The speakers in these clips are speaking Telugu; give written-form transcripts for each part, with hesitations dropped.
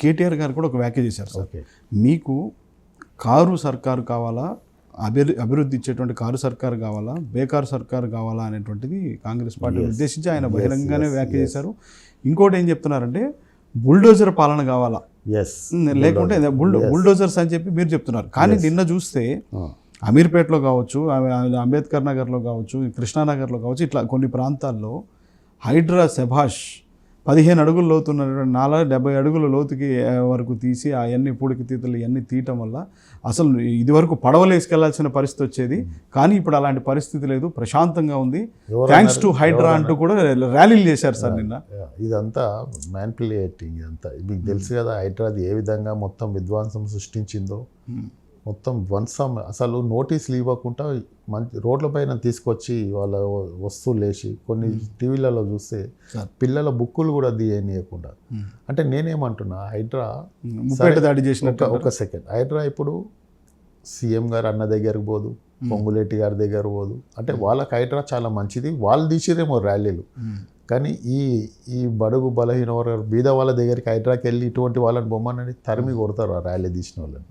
కేటీఆర్ గారు కూడా ఒక వ్యాఖ్య చేశారు సార్. ఓకే. మీకు కారు సర్కారు కావాలా, అభివృద్ధి ఇచ్చేటువంటి కారు సర్కారు కావాలా, బేకారు సర్కారు కావాలా అనేటువంటిది కాంగ్రెస్ పార్టీని ఉద్దేశించి ఆయన బహిరంగంగానే వ్యాఖ్య చేశారు. ఇంకోటి ఏం చెప్తున్నారంటే బుల్డోజర్ పాలన కావాలా, లేకుంటే బుల్డోజర్స్ అని చెప్పి మీరు చెప్తున్నారు. కానీ నిన్న చూస్తే అమీర్పేటలో కావచ్చు, అంబేద్కర్ నగర్లో కావచ్చు, కృష్ణానగర్లో కావచ్చు, ఇట్లా కొన్ని ప్రాంతాల్లో హైడ్రా శభాష్ 15 అడుగుల లోతున్నటువంటి 70 అడుగుల లోతుకి వరకు తీసి అవన్నీ పూడికి తీతలు ఇవన్నీ తీయటం వల్ల అసలు ఇది వరకు పడవలు వేసుకెళ్లాల్సిన పరిస్థితి వచ్చేది. కానీ ఇప్పుడు అలాంటి పరిస్థితి లేదు, ప్రశాంతంగా ఉంది. థ్యాంక్స్ టు హైడ్రా అంటూ కూడా ర్యాలీలు చేశారు సార్ నిన్న. ఇదంతా మ్యానిపులేటింగ్. ఇదంతా మీకు తెలుసు కదా, హైడ్రాది ఏ విధంగా మొత్తం విధ్వంసం సృష్టించిందో. మొత్తం ధ్వంసం, అసలు నోటీసులు ఇవ్వకుండా మంచి రోడ్లపైన తీసుకొచ్చి వాళ్ళ వస్తువులు వేసి కొన్ని టీవీలలో చూస్తే పిల్లల బుక్కులు కూడా తీయనీయకుండా. అంటే నేనేమంటున్నా, హైడ్రా దాడి చేసిన ఒక సెకండ్, హైడ్రా ఇప్పుడు సీఎం గారు అన్న దగ్గరకు పోదు, పొంగులేటి గారి దగ్గర పోదు. అంటే వాళ్ళకి హైడ్రా చాలా మంచిది, వాళ్ళు తీసిరేమో ర్యాలీలు. కానీ ఈ బడుగు బలహీన వర్గాలు బీద వాళ్ళ దగ్గరికి హైడ్రాకి వెళ్ళి ఇటువంటి వాళ్ళని బొమ్మనని తరిమి కొడతారు ఆ ర్యాలీ తీసిన వాళ్ళని.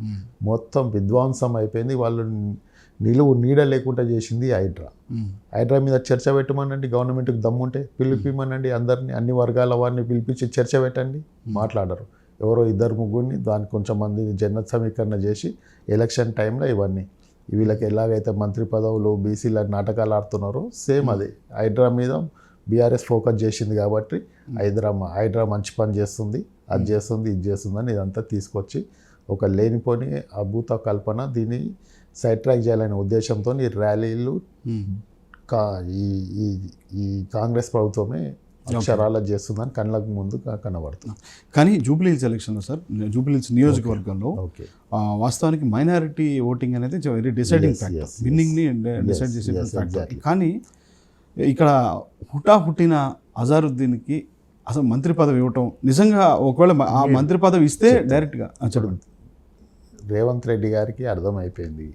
మొత్తం విధ్వంసం అయిపోయింది. వాళ్ళు నీడ లేకుండా చేసింది హైడ్రా. హైడ్రా మీద చర్చ పెట్టమనండి, గవర్నమెంట్కి దమ్ముంటే పిలిపిమనండి, అందరినీ అన్ని వర్గాల వారిని పిలిపించి చర్చ పెట్టండి. మాట్లాడరు. ఎవరో 2-3 దానికి కొంచెం మంది జన సమీకరణ చేసి ఎలక్షన్ టైంలో ఇవన్నీ వీళ్ళకి ఎలాగైతే మంత్రి పదవులు బీసీల నాటకాలు ఆడుతున్నారో సేమ్ అదే హైడ్రా మీద బీఆర్ఎస్ ఫోకస్ చేసింది. కాబట్టి హైడ్రా మంచి పని చేస్తుంది, అది చేస్తుంది, ఇది చేస్తుందని ఇదంతా తీసుకొచ్చి ఒక లేనిపోని అభూత కల్పన, దీన్ని సైడ్ ట్రాక్ చేయాలనే ఉద్దేశంతో ఈ ర్యాలీలు ఈ కాంగ్రెస్ ప్రభుత్వమే అక్షరాల చేస్తుందని కళ్ళకు ముందు కనబడుతుంది. కానీ జూబ్లీహిల్స్ ఎలక్షన్లో సార్, జూబ్లీహిల్స్ నియోజకవర్గంలో వాస్తవానికి మైనారిటీ ఓటింగ్ అనేది వెరీ డిసైడింగ్ ఫ్యాక్టర్, విన్నింగ్ని డిసైడ్ చేసే ఫ్యాక్టర్. కానీ ఇక్కడ హుటాహుట్టిన అజారుద్దీన్కి అసలు మంత్రి పదవి ఇవ్వటం నిజంగా, ఒకవేళ ఆ మంత్రి పదవి ఇస్తే డైరెక్ట్గా చెప్పండి. రేవంత్ రెడ్డి గారికి అర్థమైపోయింది,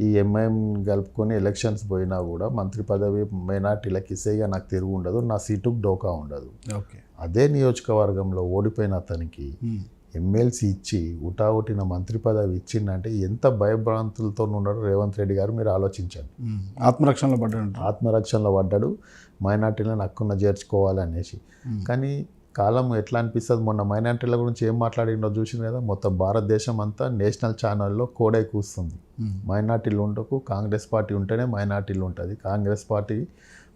ఈ ఎంఐఎం కలుపుకొని ఎలక్షన్స్ పోయినా కూడా మంత్రి పదవి మైనార్టీలకు ఇసేగా నాకు తిరుగు ఉండదు, నా సీటుకు డోకా ఉండదు. అదే నియోజకవర్గంలో ఓడిపోయిన అతనికి ఎమ్మెల్సీ ఇచ్చి ఉటావుటిన మంత్రి పదవి ఇచ్చిందంటే ఎంత భయభ్రాంతులతో ఉన్నాడు రేవంత్ రెడ్డి గారు, మీరు ఆలోచించండి. ఆత్మరక్షణలో పడ్డాడు, మైనార్టీలను హక్కున చేర్చుకోవాలనేసి. కానీ కాలం ఎట్లా అనిపిస్తుంది, మొన్న మైనార్టీల గురించి ఏం మాట్లాడిండో చూసింది కదా, మొత్తం భారతదేశం అంతా నేషనల్ ఛానల్లో కోడై కూస్తుంది. మైనార్టీలు ఉండకు, కాంగ్రెస్ పార్టీ ఉంటేనే మైనార్టీలు ఉంటుంది, కాంగ్రెస్ పార్టీ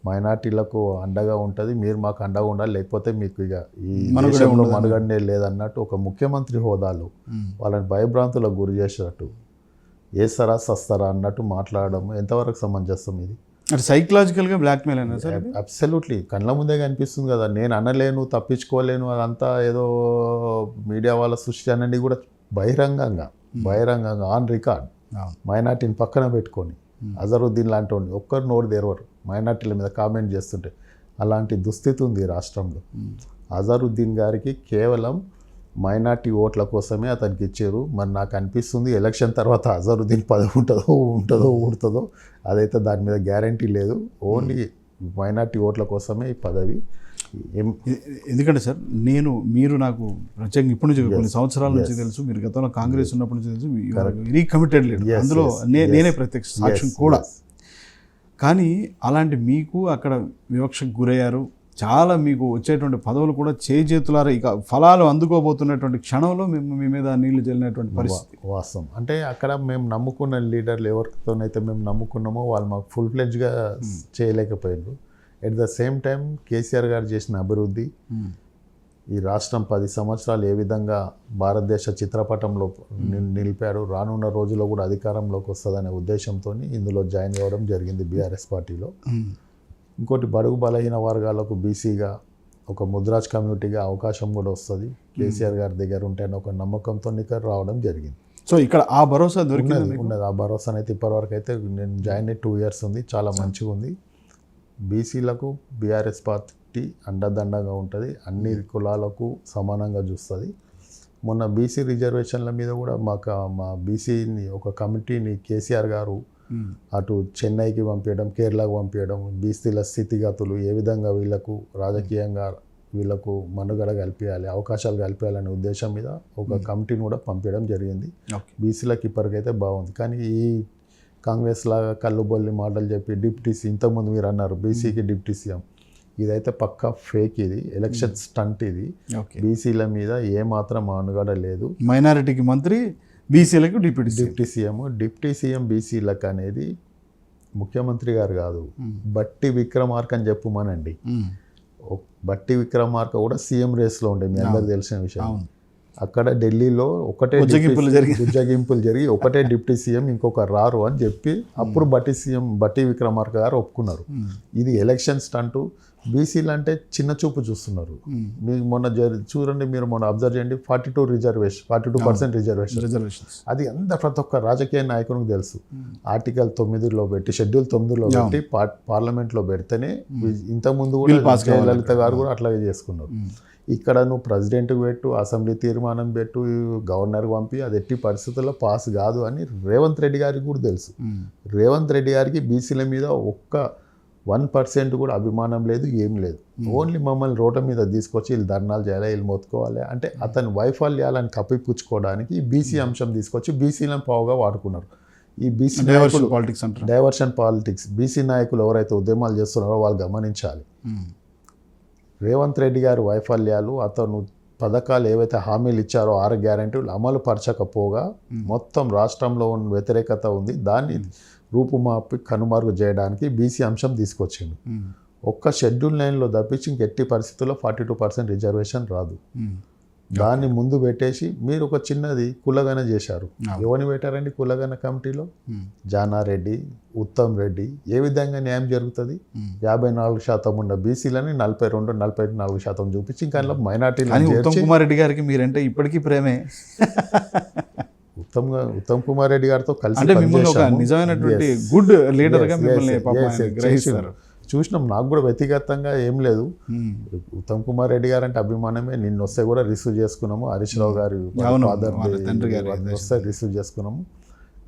మైనార్టీలకు అండగా ఉంటుంది, మీరు మాకు అండగా ఉండాలి, లేకపోతే మీకు ఇక ఈ దేశంలో మనుగడనే లేదన్నట్టు ఒక ముఖ్యమంత్రి హోదాలో వాళ్ళని భయభ్రాంతులకు గురి చేసేటట్టు ఏస్తారా సస్తారా అన్నట్టు మాట్లాడడం ఎంతవరకు సమంజసం? ఇది అంటే సైకలాజికల్గా బ్లాక్మెయిల్ అయినా సార్? అబ్సల్యూట్లీ కళ్ళ ముందే కనిపిస్తుంది కదా. నేను అనలేను, తప్పించుకోలేను, అదంతా ఏదో మీడియా వాళ్ళ సృష్టి అనేది కూడా బహిరంగంగా ఆన్ రికార్డ్ మైనార్టీని పక్కన పెట్టుకొని అజరుద్దీన్ లాంటి వాడిని ఒక్కరు నోరు తెరవరు మైనార్టీల మీద కామెంట్ చేస్తుంటే. అలాంటి దుస్థితి ఉంది రాష్ట్రంలో. అజరుద్దీన్ గారికి కేవలం మైనార్టీ ఓట్ల కోసమే అతనికి ఇచ్చారు. మరి నాకు అనిపిస్తుంది ఎలక్షన్ తర్వాత అజరుద్దీన్ పదవి ఉంటుందో ఊడుతుందో అదైతే దాని మీద గ్యారంటీ లేదు. ఓన్లీ మైనార్టీ ఓట్ల కోసమే ఈ పదవి. ఎందుకంటే సార్, మీరు నాకు ప్రత్యేకంగా ఇప్పటి నుంచి కొన్ని సంవత్సరాల నుంచి తెలుసు, మీరు గతంలో కాంగ్రెస్ ఉన్నప్పటి నుంచి తెలుసు, వెరీ కమిటెడ్ లీడర్, అందులో నేనే ప్రత్యక్ష సాక్ష్యం కూడా. కానీ అలాంటి మీకు అక్కడ వివక్షకు గురయ్యారు, చాలా మీకు వచ్చేటువంటి పదవులు కూడా చేతులారా ఇక ఫలాలు అందుకోబోతున్నటువంటి క్షణంలో మీ మీద నీళ్లు చల్లినటువంటి పరిస్థితి వాస్తవం. అంటే అక్కడ మేము నమ్ముకున్న లీడర్లు ఎవరితోనైతే మేము నమ్ముకున్నామో వాళ్ళు మాకు ఫుల్ ఫ్లెడ్జ్గా చేయలేకపోయారు. At the same time KCR గారు చేసిన అభివృద్ధి, ఈ రాష్ట్రం 10 సంవత్సరాలు ఏ విధంగా భారతదేశ చిత్రపటంలో నిలిపాడు, రానున్న రోజుల్లో కూడా అధికారంలోకి వస్తుందనే ఉద్దేశంతో ఇందులో జాయిన్ అవ్వడం జరిగింది బీఆర్ఎస్ పార్టీలో. ఇంకోటి బడుగు బలహీన వర్గాలకు బీసీగా ఒక ముద్రాజ్ కమ్యూనిటీగా అవకాశం కూడా వస్తుంది కేసీఆర్ గారి దగ్గర ఉంటే ఒక నమ్మకంతో ఇక్కడ రావడం జరిగింది. సో ఇక్కడ ఆ భరోసా ఉన్నది. ఆ భరోసా అయితే ఇప్పటివరకు అయితే నేను జాయిన్ అయ్యి 2 years ఉంది, చాలా మంచిగా ఉంది. బీసీలకు బీఆర్ఎస్ పార్టీ అండదండగా ఉంటుంది, అన్ని కులాలకు సమానంగా చూస్తుంది. మొన్న బీసీ రిజర్వేషన్ల మీద కూడా మా బీసీని ఒక కమిటీని కేసీఆర్ గారు అటు చెన్నైకి పంపించడం, కేరళకు పంపించడం, బీసీల స్థితిగతులు ఏ విధంగా వీళ్లకు రాజకీయంగా వీళ్ళకు మనుగడ కల్పించాలి, అవకాశాలు కల్పించాలనే ఉద్దేశం మీద ఒక కమిటీని కూడా పంపించడం జరిగింది. బీసీలకు ఇప్పటికైతే బాగుంది. కానీ ఈ కాంగ్రెస్ లాగా కళ్ళుబొల్లి మాటలు చెప్పి డిప్యూటీ సీఎం, ఇంతకుముందు మీరు అన్నారు బీసీకి డిప్యూటీ సీఎం, ఇదైతే పక్కా ఫేక్. ఇది ఎలక్షన్ స్టంట్. ఇది బీసీల మీద ఏమాత్రం మనుగడ లేదు. మైనారిటీకి మంత్రి, బీసీలకు డిప్యూటీ సీఎం. డిప్యూటీ సీఎం బీసీలకు అనేది ముఖ్యమంత్రి గారు కాదు, బట్టి విక్రమార్క అని చెప్పుమానండి. బట్టి విక్రమార్క కూడా సీఎం రేస్లో ఉండే, మీ అందరికి తెలిసిన విషయం. అక్కడ ఢిల్లీలో ఒకటే బుజ్జగింపులు జరిగి ఒకటే డిప్యూటీ సీఎం, ఇంకొక రారు అని చెప్పి అప్పుడు బట్టి విక్రమార్క గారు ఒప్పుకున్నారు. ఇది ఎలక్షన్ స్టంటు. బీసీలు అంటే చిన్న చూపు చూస్తున్నారు. మీకు మొన్న చూడండి, మీరు మొన్న అబ్జర్వ్ చేయండి, 42% రిజర్వేషన్. అది ప్రతి ఒక్క రాజకీయ నాయకునికి తెలుసు. ఆర్టికల్ 9లో పెట్టి, షెడ్యూల్ 9లో పెట్టి పార్లమెంట్లో పెడితేనే, ఇంతకుముందు కూడా జయలలిత గారు కూడా అట్లాగే చేసుకున్నారు. ఇక్కడ నువ్వు ప్రెసిడెంట్కి పెట్టు, అసెంబ్లీ తీర్మానం పెట్టు, గవర్నర్కి పంపి, అది ఎట్టి పరిస్థితుల్లో పాస్ కాదు అని రేవంత్ రెడ్డి గారికి కూడా తెలుసు. రేవంత్ రెడ్డి గారికి బీసీల మీద ఒక్క 1% కూడా అభిమానం లేదు, ఏం లేదు. ఓన్లీ మమ్మల్ని రోడ్ల మీద తీసుకొచ్చి వీళ్ళు ధర్నాలు చేయాలి, వీళ్ళు మొత్తుకోవాలి అంటే అతని వైఫల్యాలను కప్పిపుచ్చుకోవడానికి బీసీ అంశం తీసుకొచ్చి బీసీలను పావుగా వాడుకున్నారు. ఈ బీసీ డైవర్షన్ పాలిటిక్స్ బీసీ నాయకులు ఎవరైతే ఉద్యమాలు చేస్తున్నారో వాళ్ళు గమనించాలి. రేవంత్ రెడ్డి గారి వైఫల్యాలు, అతను పథకాలు ఏవైతే హామీలు ఇచ్చారో 6 గ్యారెంటీలు అమలు పరచకపోగా మొత్తం రాష్ట్రంలో ఉన్న వ్యతిరేకత ఉంది. దాన్ని రూపుమాపి కనుమరుగు చేయడానికి బీసీ అంశం తీసుకొచ్చింది. ఒక్క షెడ్యూల్ 9లో తప్పించి ఇంకెట్టి పరిస్థితుల్లో 42% రిజర్వేషన్ రాదు. దాన్ని ముందు పెట్టేసి మీరు ఒక చిన్నది కులగన చేశారు. ఎవరిని పెట్టారండి కులగన కమిటీలో? జానారెడ్డి, ఉత్తమ్ రెడ్డి. ఏ విధంగా న్యాయం జరుగుతుంది? 54% ఉన్న బీసీలని 42-44% చూపించి ఇంకా మైనార్టీలు. ఉత్తమ్ కుమార్ రెడ్డి గారికి మీరంటే ఇప్పటికీ ప్రేమే. ఉత్తమ్ కుమార్ రెడ్డి గారితో కలిసి నిజమైనటువంటి గుడ్ లీడర్గా మిమ్మల్ని గ్రహిస్తారు. చూసినాం. నాకు కూడా వ్యక్తిగతంగా ఏం లేదు, ఉత్తమ్ కుమార్ రెడ్డి గారు అంటే అభిమానమే. నిన్న వస్తే కూడా రిసీవ్ చేసుకున్నాము. హరీష్ రావు గారి ఫాదర్ వస్తే రిసీవ్ చేసుకున్నాము.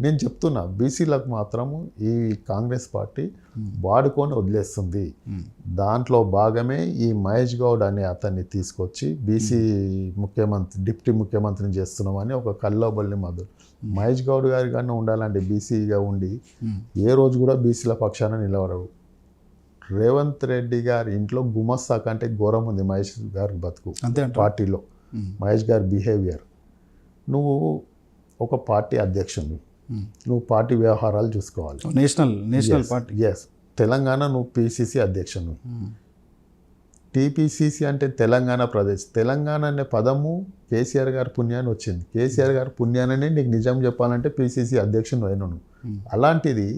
నేను చెప్తున్నా, బీసీలకు మాత్రము ఈ కాంగ్రెస్ పార్టీ వాడుకొని వదిలేస్తుంది. దాంట్లో భాగమే ఈ మహేష్ గౌడ్ అనే అతన్ని తీసుకొచ్చి బీసీ డిప్యూటీ ముఖ్యమంత్రిని చేస్తున్నామని ఒక కల్లోబల్లి మొదలు. మహేష్ గౌడ్ గారి కన్నా ఉండాలంటే బీసీగా ఉండి ఏ రోజు కూడా బీసీల పక్షాన నిలవరు. రేవంత్ రెడ్డి గారి ఇంట్లో గుమస్తా కంటే ఘోరం ఉంది మహేష్ గారి బతుకు. పార్టీలో మహేష్ గారి బిహేవియర్. నువ్వు ఒక పార్టీ అధ్యక్షుడు, నువ్వు పార్టీ వ్యవహారాలు చూసుకోవాలి. National party. ఎస్. తెలంగాణ నువ్వు పిసిసి అధ్యక్షుడు. టీపీసీసీ అంటే తెలంగాణ ప్రదేశ్. తెలంగాణ అనే పదము కేసీఆర్ గారి పుణ్యాన్ని వచ్చింది. కేసీఆర్ గారి పుణ్యాన్ని నీకు నిజం చెప్పాలంటే పిసిసి అధ్యక్షుడు అయినను. అలాంటిది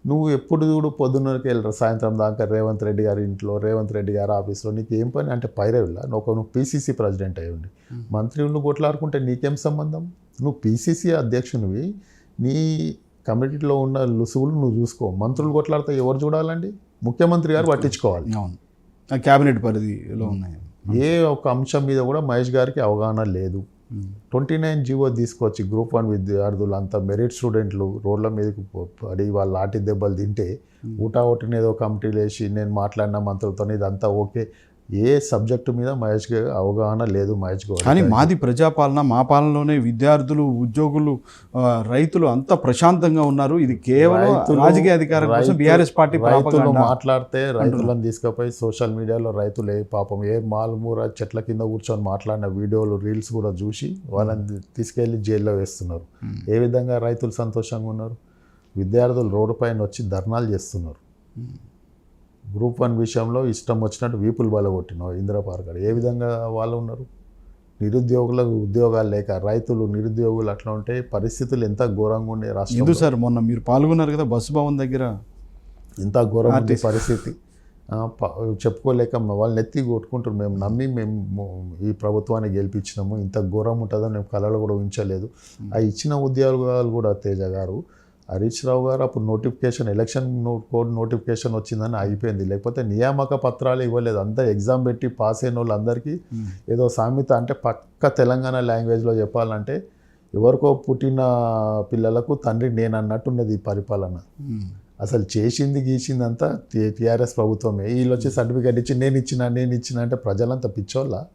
నువ్వు ఎప్పుడు చూడు పొద్దున్నకి వెళ్ళరు సాయంత్రం దాకా రేవంత్ రెడ్డి గారి ఇంట్లో, రేవంత్ రెడ్డి గారి ఆఫీస్లో. నీకు ఏం పని అంటే పైరవిలా నువ్వు పీసీసీ ప్రెసిడెంట్ అయ్యి ఉండి మంత్రులు కొట్లాడుకుంటే నీకేం సంబంధం? నువ్వు పీసీసీ అధ్యక్షునివి, నీ కమిటీలో ఉన్న లుసుగులు నువ్వు చూసుకో. మంత్రులు కొట్లాడితే ఎవరు చూడాలండి? ముఖ్యమంత్రి గారు పట్టించుకోవాలి. క్యాబినెట్ పరిధిలో ఉన్నాయి. ఏ ఒక అంశం మీద కూడా మహేష్ గారికి అవగాహన లేదు. 29 జీవో తీసుకొచ్చి గ్రూప్ 1 విద్యార్థులు అంతా మెరిట్ స్టూడెంట్లు రోడ్ల మీదకి పడి వాళ్ళు లాఠీ దెబ్బలు తింటే ఊటాఓటిని ఏదో కమిటీలు వేసి నేను మాట్లాడిన మంత్రులతో ఇదంతా ఓకే. ఏ సబ్జెక్టు మీద మహేష్ గారికి అవగాహన లేదు మహేష్ గౌడ్. కానీ మాది ప్రజాపాలన, మా పాలనలోనే విద్యార్థులు, ఉద్యోగులు, రైతులు అంతా ప్రశాంతంగా ఉన్నారు. ఇది కేవలం రాజకీయ అధికారం కోసం బీఆర్ఎస్ పార్టీ రైతులు మాట్లాడితే రైతులను తీసుకుపోయి సోషల్ మీడియాలో రైతులు పాపం మాల్మూర చెట్ల కింద కూర్చొని మాట్లాడిన వీడియోలు, రీల్స్ కూడా చూసి వాళ్ళని తీసుకెళ్లి జైల్లో వేస్తున్నారు. ఏ విధంగా రైతులు సంతోషంగా ఉన్నారు? విద్యార్థులు రోడ్డు పైన వచ్చి ధర్నాలు చేస్తున్నారు. గ్రూప్ 1 విషయంలో ఇష్టం వచ్చినట్టు వీపులు బలగొట్టినావు ఇంద్రపార్క్. ఏ విధంగా వాళ్ళు ఉన్నారు? నిరుద్యోగులకు ఉద్యోగాలు లేక రైతులు, నిరుద్యోగులు అట్లా ఉంటే పరిస్థితులు ఎంత ఘోరంగా ఉండే రాష్ట్రం. సార్ మొన్న మీరు పాల్గొన్నారు కదా బస్సు భవన్ దగ్గర, ఎంత ఘోరం ఉంది పరిస్థితి. చెప్పుకోలేక వాళ్ళని ఎత్తి కొట్టుకుంటారు. మేము నమ్మి ఈ ప్రభుత్వాన్ని గెలిపించినాము, ఇంత ఘోరం ఉంటుందని మేము కళలు కూడా ఊహించలేదు. ఆ ఇచ్చిన ఉద్యోగాలు కూడా తేజ గారు, హరీష్ రావు గారు అప్పుడు నోటిఫికేషన్, ఎలక్షన్ కోడ్ నోటిఫికేషన్ వచ్చిందని అయిపోయింది. లేకపోతే నియామక పత్రాలు ఇవ్వలేదు. అంతా ఎగ్జామ్ పెట్టి పాస్ అయిన వాళ్ళందరికీ ఏదో సామెత అంటే పక్క తెలంగాణ లాంగ్వేజ్లో చెప్పాలంటే ఎవరికో పుట్టిన పిల్లలకు తండ్రి నేను అన్నట్టున్నది ఈ పరిపాలన. అసలు చేసింది గీసింది అంతా టీఆర్ఎస్ ప్రభుత్వమే. వీళ్ళు వచ్చి సర్టిఫికేట్ ఇచ్చి నేను ఇచ్చిన అంటే ప్రజలంతా పిచ్చోళ్ళ.